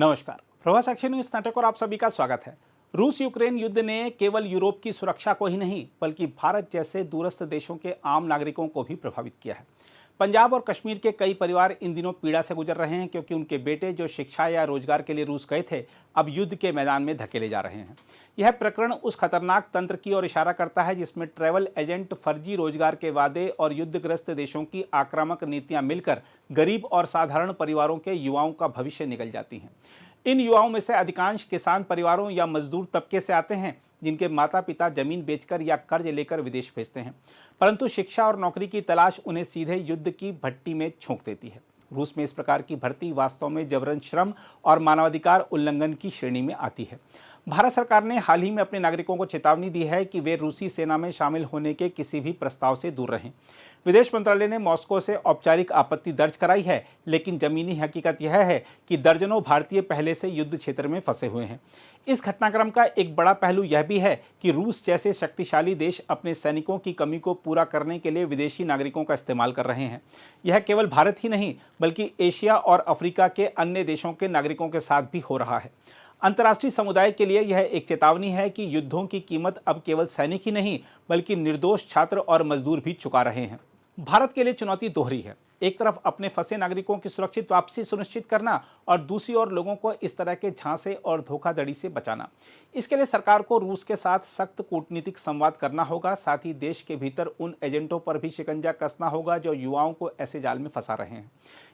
नमस्कार, Prabhas action news नाटक और आप सभी का स्वागत है। रूस यूक्रेन युद्ध ने केवल यूरोप की सुरक्षा को ही नहीं बल्कि भारत जैसे दूरस्थ देशों के आम नागरिकों को भी प्रभावित किया है। पंजाब और कश्मीर के कई परिवार इन दिनों पीड़ा से गुजर रहे हैं क्योंकि उनके बेटे जो शिक्षा या रोजगार के लिए रूस गए थे अब युद्ध के मैदान में धकेले जा रहे हैं। यह प्रकरण उस खतरनाक तंत्र की ओर इशारा करता है जिसमें ट्रैवल एजेंट, फर्जी रोजगार के वादे और युद्धग्रस्त देशों की आक्रामक नीतियां मिलकर गरीब और साधारण परिवारों के युवाओं का भविष्य निगल जाती हैं। इन युवाओं में से अधिकांश किसान परिवारों या मजदूर तबके से आते हैं जिनके माता पिता जमीन बेचकर या कर्ज लेकर विदेश भेजते हैं, परंतु शिक्षा और नौकरी की तलाश उन्हें सीधे युद्ध की भट्टी में झोंक देती है। रूस में इस प्रकार की भर्ती वास्तव में जबरन श्रम और मानवाधिकार उल्लंघन की श्रेणी में आती है। भारत सरकार ने हाल ही में अपने नागरिकों को चेतावनी दी है कि वे रूसी सेना में शामिल होने के किसी भी प्रस्ताव से दूर रहें। विदेश मंत्रालय ने मॉस्को से औपचारिक आपत्ति दर्ज कराई है, लेकिन जमीनी हकीकत यह है कि दर्जनों भारतीय पहले से युद्ध क्षेत्र में फंसे हुए हैं। इस घटनाक्रम का एक बड़ा पहलू यह भी है कि रूस जैसे शक्तिशाली देश अपने सैनिकों की कमी को पूरा करने के लिए विदेशी नागरिकों का इस्तेमाल कर रहे हैं। यह केवल भारत ही नहीं बल्कि एशिया और अफ्रीका के अन्य देशों के नागरिकों के साथ भी हो रहा है। अंतर्राष्ट्रीय समुदाय के लिए यह एक चेतावनी है कि युद्धों की कीमत अब केवल सैनिक ही नहीं बल्कि निर्दोष छात्र और मजदूर भी चुका रहे हैं। भारत के लिए चुनौती दोहरी है, एक तरफ अपने फंसे नागरिकों की सुरक्षित वापसी सुनिश्चित करना और दूसरी ओर लोगों को इस तरह के झांसे और धोखाधड़ी से बचाना। इसके लिए सरकार को रूस के साथ सख्त कूटनीतिक संवाद करना होगा, साथ ही देश के भीतर उन एजेंटों पर भी शिकंजा कसना होगा जो युवाओं को ऐसे जाल में फंसा रहे हैं।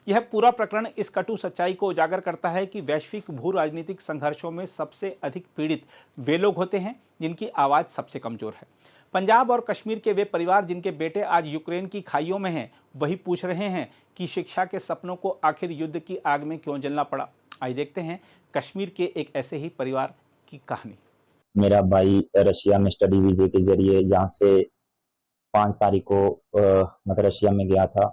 यह पूरा प्रकरण इस कटु सच्चाई को उजागर करता है कि वैश्विक भू राजनीतिक संघर्षों में सबसे अधिक पीड़ित वे लोग होते हैं जिनकी आवाज़ सबसे कमजोर है। पंजाब और कश्मीर के वे परिवार जिनके बेटे आज यूक्रेन की खाइयों में हैं, वही पूछ रहे हैं कि शिक्षा के सपनों को आखिर युद्ध की आग में क्यों जलना पड़ा। आइए देखते हैं कश्मीर के एक ऐसे ही परिवार की कहानी। मेरा भाई रशिया में स्टडी वीजे के जरिए यहाँ से 5 तारीख को मतलब रशिया में गया था।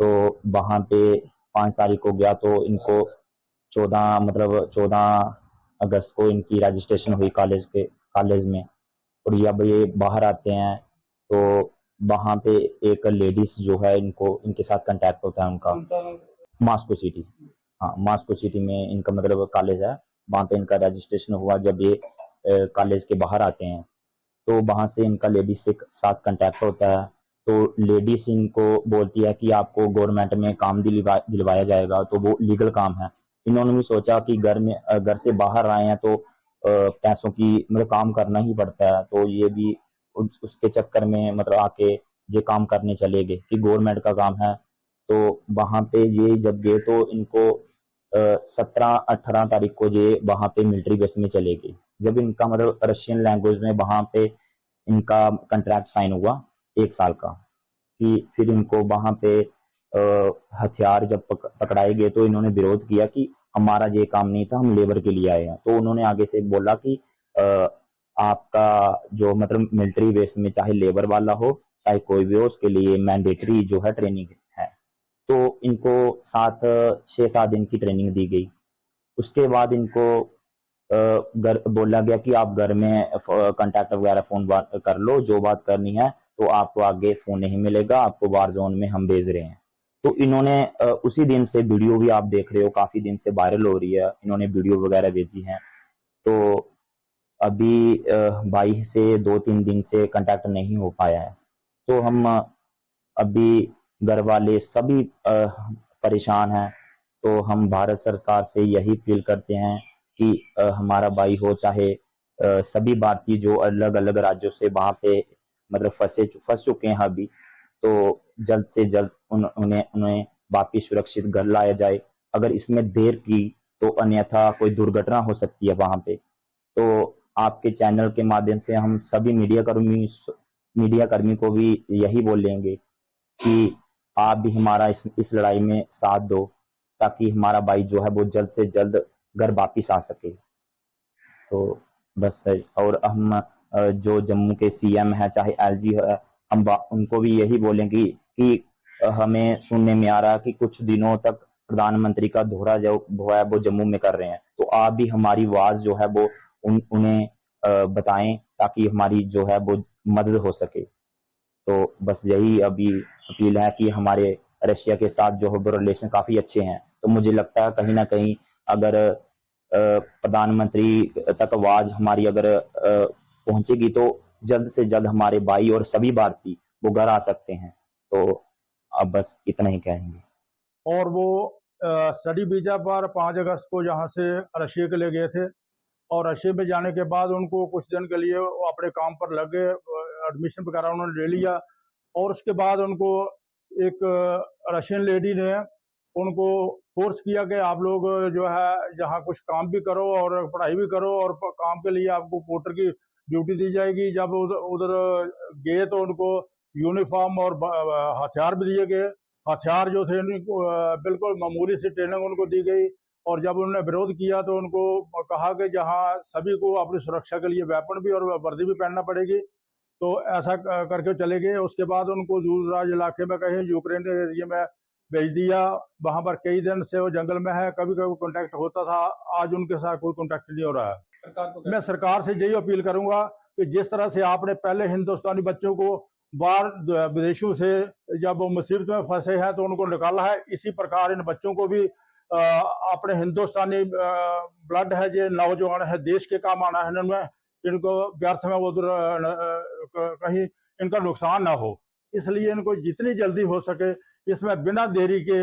तो वहाँ पे 5 तारीख को गया तो इनको 14 अगस्त को इनकी रजिस्ट्रेशन हुई कॉलेज में। और जब ये बाहर आते हैं तो वहाँ पे एक लेडीज जो है इनके साथ कांटेक्ट होता है उनका, मॉस्को सिटी। हाँ, मॉस्को सिटी में इनका मतलब कॉलेज है, वहाँ पे इनका रजिस्ट्रेशन हुआ। जब ये कॉलेज के बाहर आते हैं तो वहाँ से इनका लेडीज से साथ कांटेक्ट होता है। तो लेडीज इनको बोलती है कि आपको गवर्नमेंट में काम दिलवाया जाएगा, तो वो लीगल काम है। इन्होंने भी सोचा कि घर से बाहर आए हैं तो पैसों की मतलब काम करना ही पड़ता है, तो ये भी उसके चक्कर में मतलब आके ये काम करने चले गए कि गवर्नमेंट का काम है। तो वहां पे ये जब गए तो इनको 17-18 तारीख को ये वहां पे मिलिट्री बेस में चले गए। जब इनका मतलब रशियन लैंग्वेज में वहां पे इनका कॉन्ट्रैक्ट साइन हुआ 1 साल का, कि फिर इनको वहां पे हथियार जब पकड़ाए गए तो इन्होंने विरोध किया कि हमारा ये काम नहीं था, हम लेबर के लिए आए हैं। तो उन्होंने आगे से बोला कि आपका जो मतलब मिलिट्री बेस में चाहे लेबर वाला हो चाहे कोई भी हो, उसके लिए मैंडेटरी जो है ट्रेनिंग है। तो इनको 6-7 दिन की ट्रेनिंग दी गई। उसके बाद इनको घर बोला गया कि आप घर में कांटेक्ट वगैरह फोन बात कर लो, जो बात करनी है, तो आपको आगे फोन नहीं मिलेगा, आपको वार जोन में हम भेज रहे हैं। तो इन्होंने उसी दिन से वीडियो भी आप देख रहे हो काफी दिन से वायरल हो रही है, इन्होंने वीडियो वगैरह भेजी है। तो अभी भाई से 2-3 दिन से कांटेक्ट नहीं हो पाया है। तो हम अभी घर वाले सभी परेशान हैं। तो हम भारत सरकार से यही अपील करते हैं कि हमारा भाई हो चाहे सभी भारतीय जो अलग अलग राज्यों से वहां पे मतलब फंस चुके हैं अभी, तो जल्द से जल्द उन्हें वापिस सुरक्षित घर लाया जाए। अगर इसमें देर की तो अन्यथा कोई दुर्घटना हो सकती है वहां पे। तो आपके चैनल के माध्यम से हम सभी मीडिया कर्मी को भी यही बोलेंगे कि आप भी हमारा इस लड़ाई में साथ दो, ताकि हमारा भाई जो है वो जल्द से जल्द घर वापिस आ सके। तो बस है। और हम जो जम्मू के सीएम है चाहे एलजी है, हम उनको भी यही बोलेंगे कि हमें सुनने में आ रहा है कि कुछ दिनों तक प्रधानमंत्री का दौरा जो है वो जम्मू में कर रहे हैं। तो आप भी हमारी आवाज जो है वो उन्हें बताएं ताकि हमारी जो है वो मदद हो सके। तो बस यही अभी अपील है कि हमारे रशिया के साथ जो है वो रिलेशन काफी अच्छे हैं। तो मुझे लगता है कहीं ना कहीं अगर प्रधानमंत्री तक आवाज हमारी अगर पहुंचेगी तो जल्द से जल्द हमारे भाई और सभी भारतीय वो घर आ सकते हैं। तो अब बस इतना ही कहेंगे। और वो स्टडी वीजा पर 5 अगस्त को यहाँ से रशिया के लिए गए थे और रशिया में जाने के बाद उनको कुछ दिन के लिए वो अपने काम पर लग गए, एडमिशन वगैरह उन्होंने ले लिया और उसके बाद उनको एक रशियन लेडी ने उनको फोर्स किया कि आप लोग जो है जहाँ कुछ काम भी करो और पढ़ाई भी करो और काम के लिए आपको पोर्टर की ड्यूटी दी जाएगी। जब उधर गए तो उनको यूनिफॉर्म और हथियार भी दिए गए। हथियार जो थे उनको बिल्कुल मामूली सी ट्रेनिंग उनको दी गई और जब उन्होंने विरोध किया तो उनको कहा कि जहाँ सभी को अपनी सुरक्षा के लिए वेपन भी और वर्दी भी पहनना पड़ेगी, तो ऐसा करके चले गए। उसके बाद उनको दूर दराज इलाके में कहीं यूक्रेन के एरिया में भेज दिया। वहां पर कई दिन से वो जंगल में है, कभी कभी कांटेक्ट होता था, आज उनके साथ कोई कांटेक्ट नहीं हो रहा है। मैं सरकार से यही अपील करूंगा कि जिस तरह से आपने पहले हिंदुस्तानी बच्चों को बाहर विदेशों से जब वो मुसीबत में फंसे हैं तो उनको निकाला है, इसी प्रकार इन बच्चों को भी अपने हिंदुस्तानी ब्लड है, जो नौजवान है, देश के काम आना है, इनमें इनको व्यर्थ में उधर कहीं इनका नुकसान ना हो, इसलिए इनको जितनी जल्दी हो सके इसमें बिना देरी के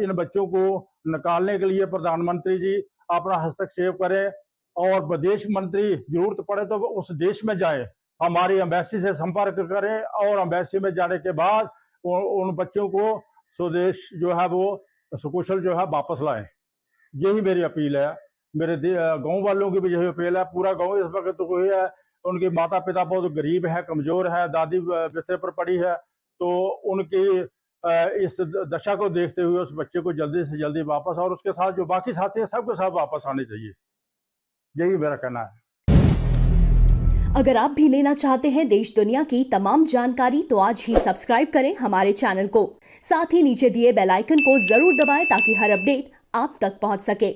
इन बच्चों को निकालने के लिए प्रधानमंत्री जी अपना हस्तक्षेप करें और विदेश मंत्री जरूरत पड़े तो उस देश में जाए, हमारी एम्बेसी से संपर्क करें और एम्बेसी में जाने के बाद उन बच्चों को स्वदेश जो है वो सकुशल जो है वापस लाएं। यही मेरी अपील है। मेरे गांव वालों की भी यही अपील है। पूरा गांव इस वक्त तो कोई है, उनके माता पिता बहुत गरीब है, कमजोर है, दादी बिस्तर पर पड़ी है, तो उनकी इस दशा को देखते हुए उस बच्चे को जल्दी से जल्दी वापस और उसके साथ जो बाकी साथी है सबके साथ वापस आने चाहिए। यही मेरा कहना है। अगर आप भी लेना चाहते हैं देश दुनिया की तमाम जानकारी तो आज ही सब्सक्राइब करें हमारे चैनल को। साथ ही नीचे दिए बेल आइकन को जरूर दबाएं ताकि हर अपडेट आप तक पहुंच सके।